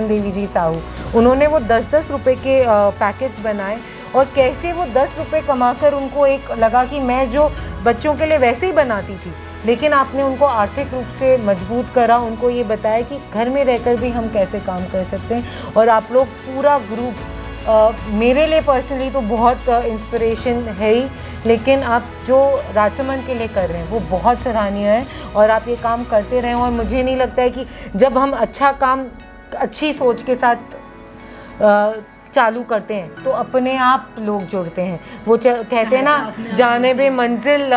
देवी जी साहू उन्होंने वो 10-10 रुपए के पैकेट्स बनाए। और कैसे वो 10 रुपए कमाकर उनको एक लगा कि मैं जो बच्चों के लिए वैसे ही बनाती थी, लेकिन आपने उनको आर्थिक रूप से मजबूत करा, उनको ये बताया कि घर में रहकर भी हम कैसे काम कर सकते हैं। और आप लोग पूरा ग्रुप मेरे लिए पर्सनली तो बहुत इंस्पिरेशन है ही, लेकिन आप जो राजसमंद के लिए कर रहे हैं वो बहुत सराहनीय है और आप ये काम करते रहें। और मुझे नहीं लगता है कि जब हम अच्छा काम अच्छी सोच के साथ चालू करते हैं तो अपने आप लोग जुड़ते हैं। वो कहते हैं ना, जाने बे मंजिल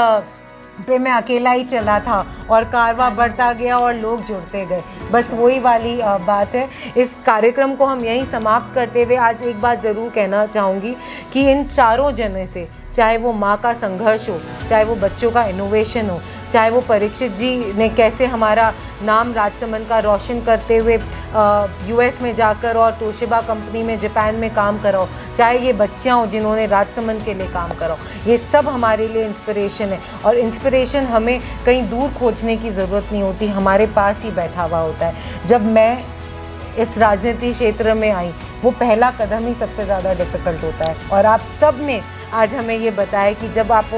पे मैं अकेला ही चला था और कारवा बढ़ता गया और लोग जुड़ते गए, बस वही वाली बात है। इस कार्यक्रम को हम यहीं समाप्त करते हुए आज एक बात ज़रूर कहना चाहूँगी कि इन चारों जने से, चाहे वो माँ का संघर्ष हो, चाहे वो बच्चों का इनोवेशन हो, चाहे वो परीक्षित जी ने कैसे हमारा नाम राजसमंद का रोशन करते हुए यूएस में जाकर और तोशिबा कंपनी में जापान में काम करा हो, चाहे ये बच्चियाँ हो जिन्होंने राजसमंद के लिए काम करा हो, ये सब हमारे लिए इंस्पिरेशन है। और इंस्पिरेशन हमें कहीं दूर खोजने की ज़रूरत नहीं होती, हमारे पास ही बैठा हुआ होता है। जब मैं इस राजनीति क्षेत्र में आई वो पहला कदम ही सबसे ज़्यादा डिफ़िकल्ट होता है और आप सब ने आज हमें ये बताया कि जब आप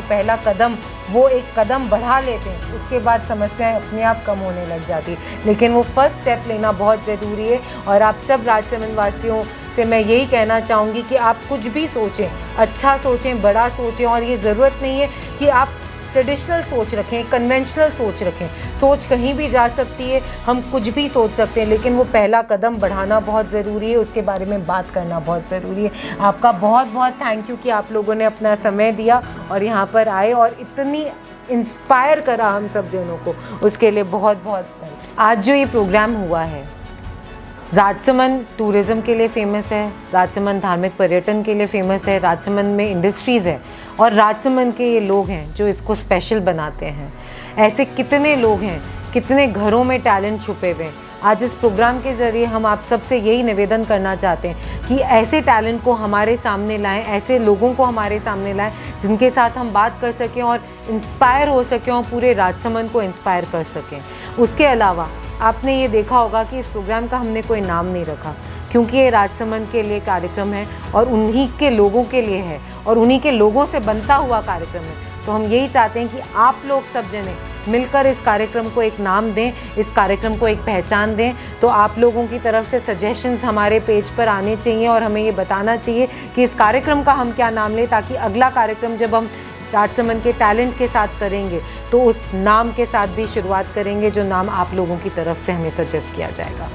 वो एक कदम बढ़ा लेते हैं, उसके बाद समस्याएं अपने आप कम होने लग जाती, लेकिन वो फर्स्ट स्टेप लेना बहुत ज़रूरी है। और आप सब राजसमंद वासियों से मैं यही कहना चाहूँगी कि आप कुछ भी सोचें, अच्छा सोचें, बड़ा सोचें, और ये ज़रूरत नहीं है कि आप ट्रेडिशनल सोच रखें, कन्वेंशनल सोच रखें। सोच कहीं भी जा सकती है, हम कुछ भी सोच सकते हैं, लेकिन वो पहला कदम बढ़ाना बहुत ज़रूरी है, उसके बारे में बात करना बहुत ज़रूरी है। आपका बहुत बहुत थैंक यू कि आप लोगों ने अपना समय दिया और यहाँ पर आए और इतनी इंस्पायर करा हम सब जनों को, उसके लिए बहुत बहुत थैंक यू। आज जो ये प्रोग्राम हुआ है, राजसमंद टूरिज़्म के लिए फ़ेमस है, राजसमंद धार्मिक पर्यटन के लिए फ़ेमस है, राजसमंद में इंडस्ट्रीज़ है और राजसमंद के ये लोग हैं जो इसको स्पेशल बनाते हैं। ऐसे कितने लोग हैं, कितने घरों में टैलेंट छुपे हुए हैं। आज इस प्रोग्राम के ज़रिए हम आप सबसे यही निवेदन करना चाहते हैं कि ऐसे टैलेंट को हमारे सामने लाएं, ऐसे लोगों को हमारे सामने लाएं जिनके साथ हम बात कर सकें और इंस्पायर हो सकें और पूरे राजसमंद को इंस्पायर कर सकें। उसके अलावा आपने ये देखा होगा कि इस प्रोग्राम का हमने कोई नाम नहीं रखा, क्योंकि ये राजसमंद के लिए कार्यक्रम है और उन्हीं के लोगों के लिए है और उन्हीं के लोगों से बनता हुआ कार्यक्रम है। तो हम यही चाहते हैं कि आप लोग सब जने मिलकर इस कार्यक्रम को एक नाम दें, इस कार्यक्रम को एक पहचान दें। तो आप लोगों की तरफ से सजेशंस हमारे पेज पर आने चाहिए और हमें ये बताना चाहिए कि इस कार्यक्रम का हम क्या नाम लें, ताकि अगला कार्यक्रम जब हम राजसमंद के टैलेंट के साथ करेंगे तो उस नाम के साथ भी शुरुआत करेंगे जो नाम आप लोगों की तरफ से हमें सजेस्ट किया जाएगा।